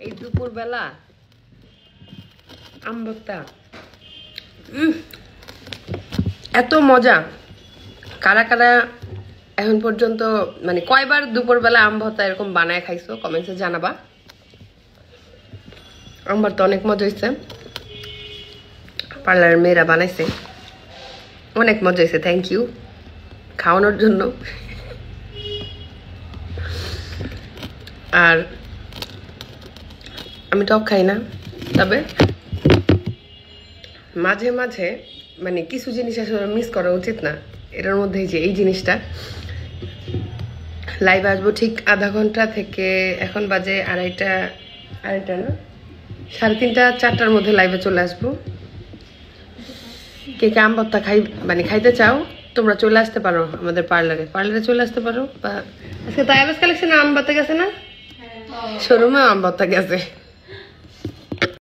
এই দুপুর বেলা আম ভর্তা এত মজা। কারা কারা এখন পর্যন্ত মানে কয়বার দুপুর বেলা আম ভর্তা এরকম বানায় খাইছো কমেন্টসে জানাবা। আম ভর্তা অনেক মজা হয়েছে, পার্লারের মেয়েরা বানাইছে, অনেক মজা হয়েছে। থ্যাংক ইউ খাওয়ানোর জন্য। আর আমি টক খাই না, তবে মাঝে মাঝে মানে কিছু জিনিস আসলে মিস করা উচিত না। এটার মধ্যে যে এই জিনিসটা, লাইভ আসবো ঠিক আধা ঘন্টা থেকে, এখন বাজে আড়াইটা না 3:30 4টার মধ্যে লাইভে চলে আসবো। কে কে আম ভর্তা মানে খাইতে চাও তোমরা চলে আসতে পারো আমাদের পার্লারে চলে আসতে পারো। বা আজকে তাইবাস কালেকশনে আম ভর্তা গেছে না, শোরুমে আম ভর্তা গেছে।